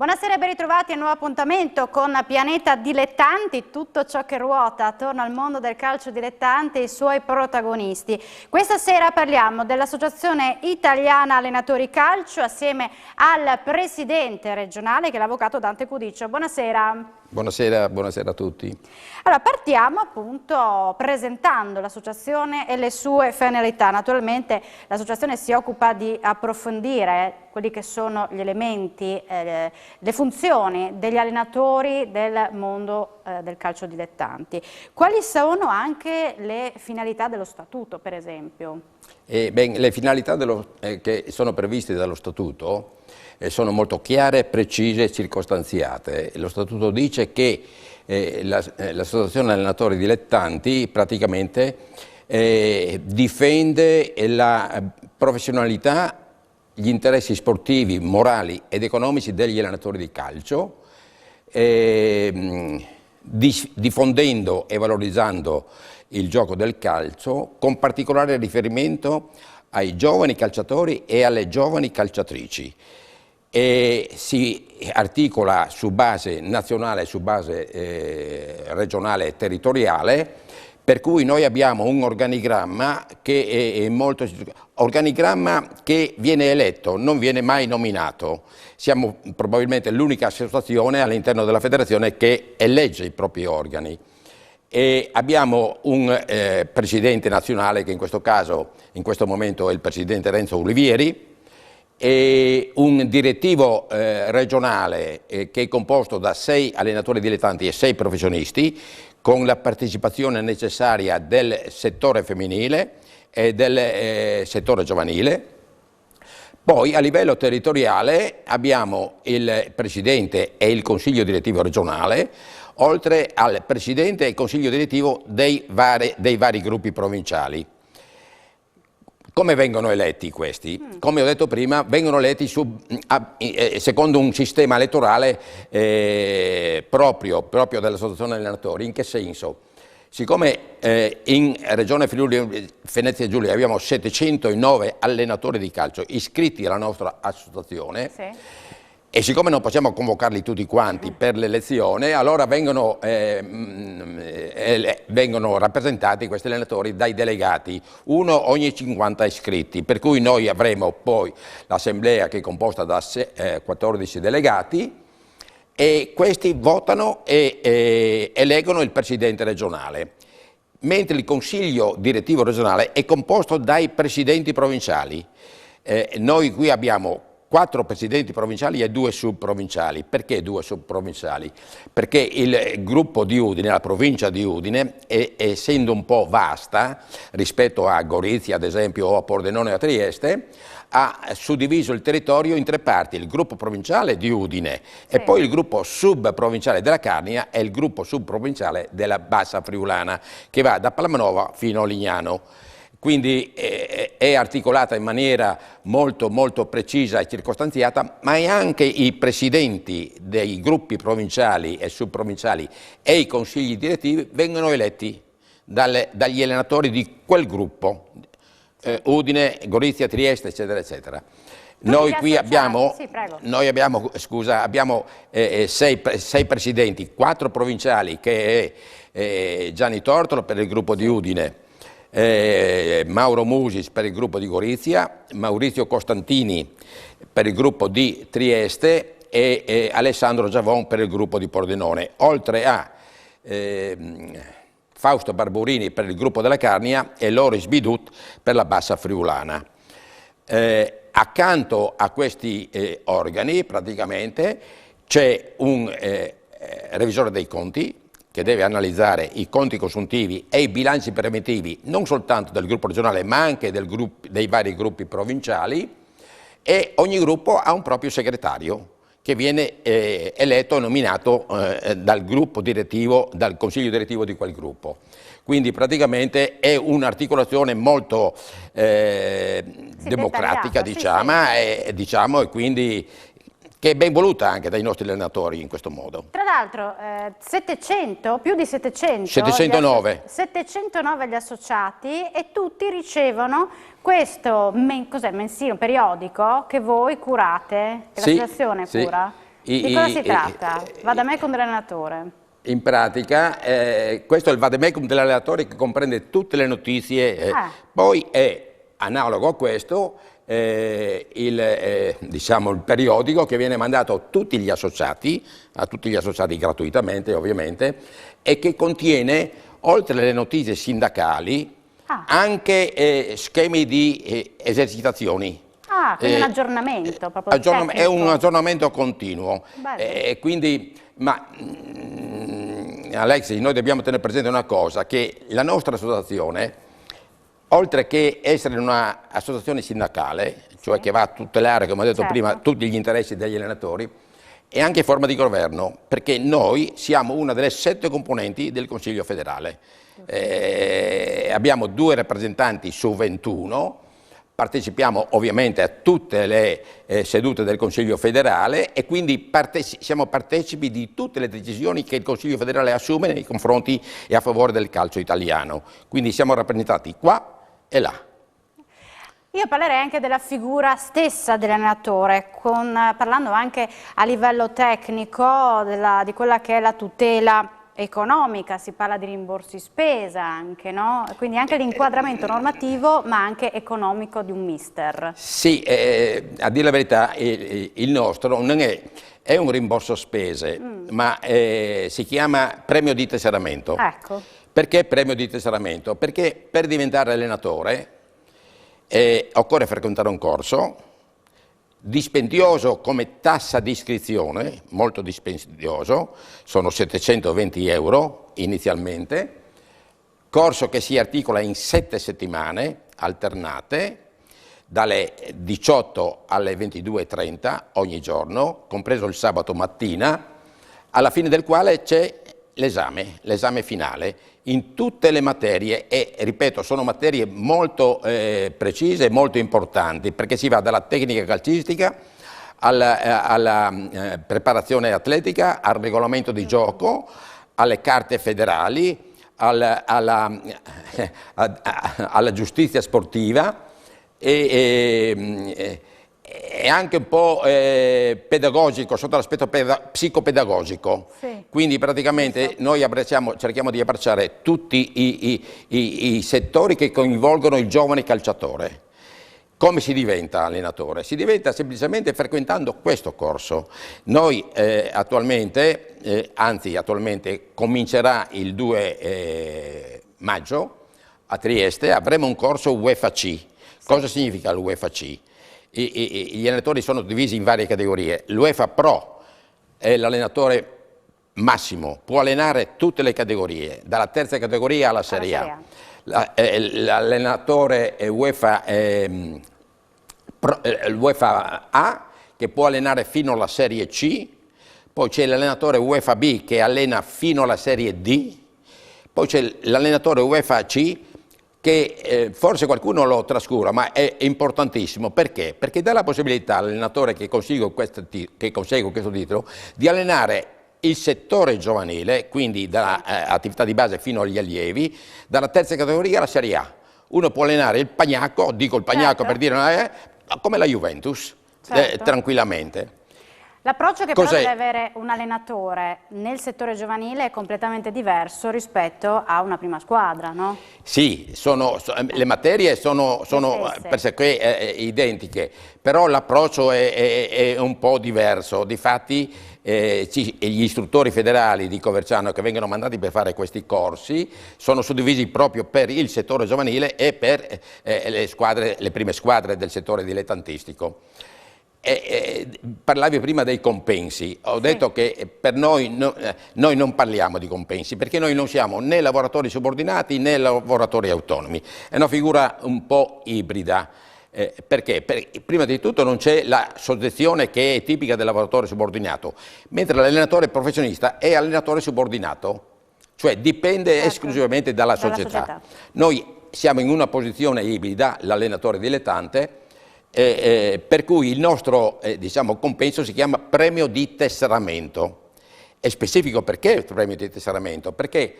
Buonasera e ben ritrovati a un nuovo appuntamento con Pianeta Dilettanti, tutto ciò che ruota attorno al mondo del calcio dilettante e i suoi protagonisti. Questa sera parliamo dell'Associazione Italiana Allenatori Calcio assieme al presidente regionale che è l'avvocato Dante Cudiccio. Buonasera. Buonasera, buonasera a tutti. Allora, partiamo appunto presentando l'associazione e le sue finalità. Naturalmente l'associazione si occupa di approfondire quelli che sono gli elementi, le funzioni degli allenatori del mondo del calcio dilettanti. Quali sono anche le finalità dello statuto, per esempio? Le finalità che sono previste dallo statuto sono molto chiare, precise e circostanziate. Lo statuto dice che l'associazione allenatori dilettanti praticamente difende la professionalità, gli interessi sportivi, morali ed economici degli allenatori di calcio, diffondendo e valorizzando il gioco del calcio, con particolare riferimento ai giovani calciatori e alle giovani calciatrici. E si articola su base nazionale, su base regionale e territoriale, per cui noi abbiamo un organigramma che viene eletto, non viene mai nominato. Siamo probabilmente l'unica associazione all'interno della federazione che elegge i propri organi. E abbiamo un presidente nazionale che in questo caso, in questo momento è il presidente Renzo Olivieri, e un direttivo regionale che è composto da 6 allenatori dilettanti e 6 professionisti, con la partecipazione necessaria del settore femminile e del settore giovanile. Poi a livello territoriale abbiamo il presidente e il consiglio direttivo regionale, oltre al presidente e il consiglio direttivo dei vari gruppi provinciali. Come vengono eletti questi? Come ho detto prima, vengono eletti secondo un sistema elettorale proprio dell'associazione allenatori. In che senso? Siccome in Regione Friuli Venezia Giulia abbiamo 709 allenatori di calcio iscritti alla nostra associazione, sì. E siccome non possiamo convocarli tutti quanti per l'elezione, allora vengono rappresentati questi allenatori dai delegati, uno ogni 50 iscritti, per cui noi avremo poi l'assemblea che è composta da 14 delegati e questi votano e eleggono il presidente regionale, mentre il consiglio direttivo regionale è composto dai presidenti provinciali. Noi qui abbiamo 4 presidenti provinciali e 2 subprovinciali. Perché 2 subprovinciali? Perché il gruppo di Udine, la provincia di Udine, essendo un po' vasta rispetto a Gorizia ad esempio o a Pordenone o a Trieste, ha suddiviso il territorio in 3 parti, il gruppo provinciale di Udine, sì. E poi il gruppo subprovinciale della Carnia e il gruppo subprovinciale della Bassa Friulana, che va da Palmanova fino a Lignano. Quindi è articolata in maniera molto precisa e circostanziata, ma anche i presidenti dei gruppi provinciali e subprovinciali e i consigli direttivi vengono eletti dagli allenatori di quel gruppo, Udine, Gorizia, Trieste, eccetera, eccetera. Noi qui abbiamo, sì, abbiamo 6 presidenti, 4 provinciali, che è Gianni Tortolo per il gruppo di Udine, Mauro Musis per il gruppo di Gorizia, Maurizio Costantini per il gruppo di Trieste e Alessandro Giavon per il gruppo di Pordenone, oltre a Fausto Barburini per il gruppo della Carnia e Loris Bidut per la Bassa Friulana. Accanto a questi organi praticamente c'è un revisore dei conti che deve analizzare i conti consuntivi e i bilanci preventivi non soltanto del gruppo regionale ma anche dei vari gruppi provinciali, e ogni gruppo ha un proprio segretario che viene eletto e nominato dal gruppo direttivo, dal consiglio direttivo di quel gruppo. Quindi praticamente è un'articolazione molto democratica, diciamo, e quindi che è ben voluta anche dai nostri allenatori in questo modo. Tra l'altro più di 709 gli associati, e tutti ricevono questo mensile, periodico che voi curate, che l'associazione cura. Di cosa si tratta? Vademecum dell'allenatore. In pratica, questo è il vademecum dell'allenatore che comprende tutte le notizie, poi è analogo a questo diciamo, il periodico che viene mandato a tutti gli associati gratuitamente ovviamente, e che contiene, oltre alle notizie sindacali, anche schemi di esercitazioni. Quindi un aggiornamento proprio tecnico. È un aggiornamento continuo. Quindi, Alexi, noi dobbiamo tenere presente una cosa, che la nostra associazione, oltre che essere un'associazione sindacale, cioè che va a tutelare, come ho detto prima, tutti gli interessi degli allenatori, è anche forma di governo, perché noi siamo una delle 7 componenti del Consiglio federale. Abbiamo 2 rappresentanti su 21, partecipiamo ovviamente a tutte le sedute del Consiglio federale e quindi siamo partecipi di tutte le decisioni che il Consiglio federale assume nei confronti e a favore del calcio italiano. Quindi siamo rappresentati qua e là. Io parlerei anche della figura stessa dell'allenatore, parlando anche a livello tecnico di quella che è la tutela economica, si parla di rimborsi spesa anche, no? Quindi anche l'inquadramento normativo ma anche economico di un mister. Sì, a dire la verità il nostro non è un rimborso spese, ma si chiama premio di tesseramento. Ecco. Perché premio di tesseramento? Perché per diventare allenatore occorre frequentare un corso, dispendioso come tassa di iscrizione, molto dispendioso, sono 720 euro inizialmente, corso che si articola in 7 settimane alternate, dalle 18 alle 22:30 ogni giorno, compreso il sabato mattina, alla fine del quale c'è l'esame finale in tutte le materie e, ripeto, sono materie molto precise e molto importanti, perché si va dalla tecnica calcistica alla preparazione atletica, al regolamento di gioco, alle carte federali, alla giustizia sportiva e anche un po' pedagogico, sotto l'aspetto psicopedagogico. Sì. Quindi praticamente noi cerchiamo di abbracciare tutti i settori che coinvolgono il giovane calciatore. Come si diventa allenatore? Si diventa semplicemente frequentando questo corso. Noi attualmente comincerà il 2 maggio a Trieste, avremo un corso UEFA C. Cosa significa l'UEFA C? Gli allenatori sono divisi in varie categorie. L'UEFA Pro è l'allenatore massimo, può allenare tutte le categorie, dalla terza categoria alla Serie A. L'allenatore UEFA A che può allenare fino alla Serie C, poi c'è l'allenatore UEFA B che allena fino alla Serie D, poi c'è l'allenatore UEFA C che forse qualcuno lo trascura, ma è importantissimo. Perché? Perché dà la possibilità all'allenatore che consegue questo titolo di allenare il settore giovanile, quindi dall'attività di base fino agli allievi, dalla terza categoria alla Serie A. Uno può allenare il Pagnacco, dico il Pagnacco per dire, come la Juventus, tranquillamente. L'approccio che però deve avere un allenatore nel settore giovanile è completamente diverso rispetto a una prima squadra, no? Sì, le materie sono per sé identiche, però l'approccio è un po' diverso. Difatti gli istruttori federali di Coverciano che vengono mandati per fare questi corsi sono suddivisi proprio per il settore giovanile e per le prime squadre del settore dilettantistico. Parlavi prima dei compensi, ho detto che per noi non parliamo di compensi perché noi non siamo né lavoratori subordinati né lavoratori autonomi, è una figura un po' ibrida. Perché? Prima di tutto non c'è la soggezione che è tipica del lavoratore subordinato, mentre l'allenatore professionista è allenatore subordinato, cioè dipende esclusivamente dalla società. Noi siamo in una posizione ibrida, l'allenatore dilettante, per cui il nostro compenso si chiama premio di tesseramento. È specifico perché il premio di tesseramento? Perché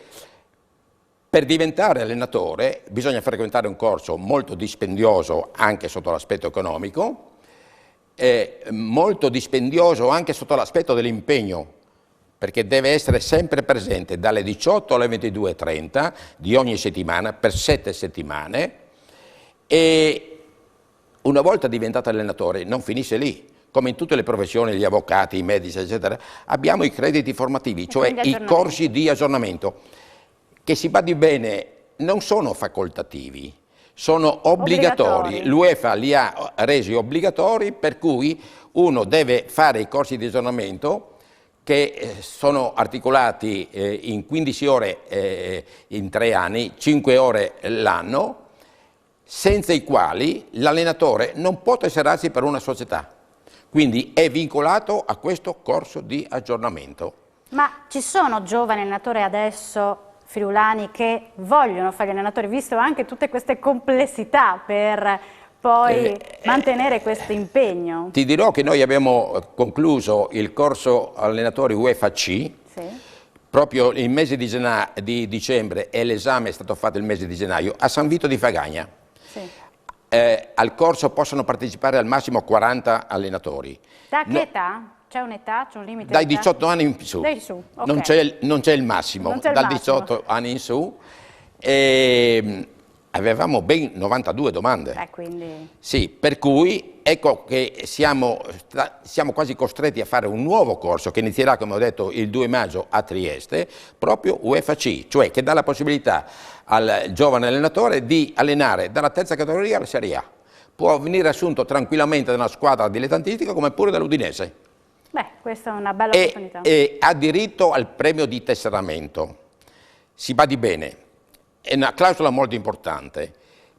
per diventare allenatore bisogna frequentare un corso molto dispendioso anche sotto l'aspetto economico molto dispendioso anche sotto l'aspetto dell'impegno, perché deve essere sempre presente dalle 18 alle 22:30 di ogni settimana per 7 settimane, e una volta diventato allenatore non finisce lì. Come in tutte le professioni, gli avvocati, i medici, eccetera, abbiamo i crediti formativi, cioè i corsi di aggiornamento, che si badi bene non sono facoltativi, sono obbligatori. L'UEFA li ha resi obbligatori, per cui uno deve fare i corsi di aggiornamento che sono articolati in 15 ore in 3 anni, 5 ore l'anno, senza i quali l'allenatore non può tesserarsi per una società. Quindi è vincolato a questo corso di aggiornamento. Ma ci sono giovani allenatori adesso friulani che vogliono fare gli allenatori, visto anche tutte queste complessità per poi mantenere questo impegno? Ti dirò che noi abbiamo concluso il corso allenatori UEFA C, sì, proprio il mese di dicembre, e l'esame è stato fatto il mese di gennaio a San Vito di Fagagna. Sì. Al corso possono partecipare al massimo 40 allenatori. Da che età? C'è un'età, c'è un limite? Dai 18 anni in su, okay. non c'è il massimo, dal 18 anni in su, e avevamo ben 92 domande. Quindi... Sì, per cui ecco che siamo quasi costretti a fare un nuovo corso che inizierà, come ho detto, il 2 maggio a Trieste, proprio UEFA C, cioè che dà la possibilità al giovane allenatore di allenare dalla terza categoria alla Serie A. Può venire assunto tranquillamente da una squadra dilettantistica come pure dall'Udinese. Beh, questa è una bella opportunità. E ha diritto al premio di tesseramento. Si badi bene, è una clausola molto importante,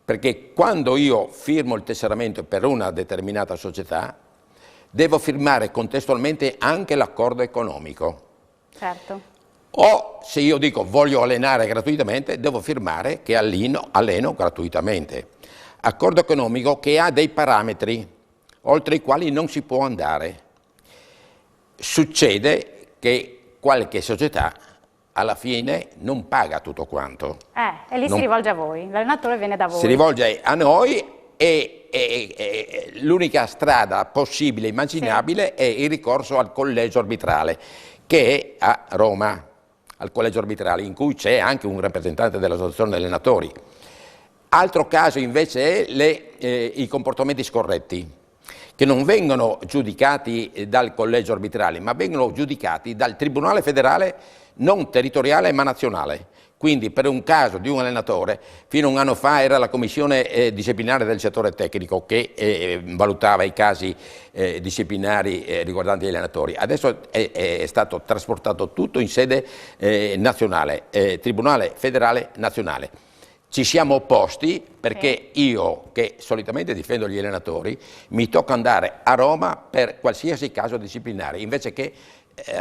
perché quando io firmo il tesseramento per una determinata società, devo firmare contestualmente anche l'accordo economico. Certo. O se io dico voglio allenare gratuitamente, devo firmare che alleno gratuitamente. Accordo economico che ha dei parametri oltre i quali non si può andare. Succede che qualche società alla fine non paga tutto quanto. E lì si rivolge a voi, l'allenatore viene da voi. Si rivolge a noi e l'unica strada possibile e immaginabile è il ricorso al collegio arbitrale, che è a Roma, al collegio arbitrale, in cui c'è anche un rappresentante dell'associazione degli allenatori. Altro caso invece è i comportamenti scorretti, che non vengono giudicati dal collegio arbitrale, ma vengono giudicati dal Tribunale federale non territoriale ma nazionale. Quindi per un caso di un allenatore, fino a un anno fa era la commissione disciplinare del settore tecnico che valutava i casi disciplinari riguardanti gli allenatori. Adesso è stato trasportato tutto in sede nazionale, Tribunale federale nazionale. Ci siamo opposti perché io, che solitamente difendo gli allenatori, mi tocca andare a Roma per qualsiasi caso disciplinare, invece che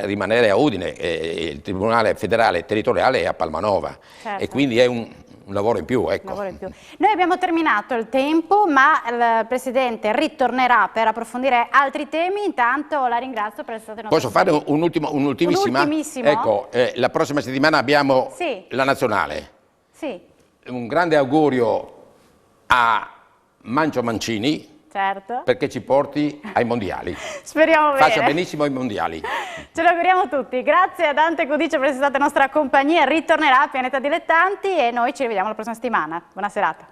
rimanere a Udine. Il Tribunale federale territoriale è a Palmanova, certo, e quindi è un lavoro in più. Ecco. Lavoro in più. Noi abbiamo terminato il tempo, ma il Presidente ritornerà per approfondire altri temi. Intanto la ringrazio per essere stato nostro. Posso fare un'ultimissima? Ecco, la prossima settimana abbiamo la nazionale. Sì. Un grande augurio a Mancio Mancini, certo, perché ci porti ai mondiali. Speriamo bene. Faccia benissimo ai mondiali. Ce lo auguriamo tutti. Grazie a Dante Codice per essere stata nostra compagnia. Ritornerà a Pianeta Dilettanti e noi ci rivediamo la prossima settimana. Buona serata.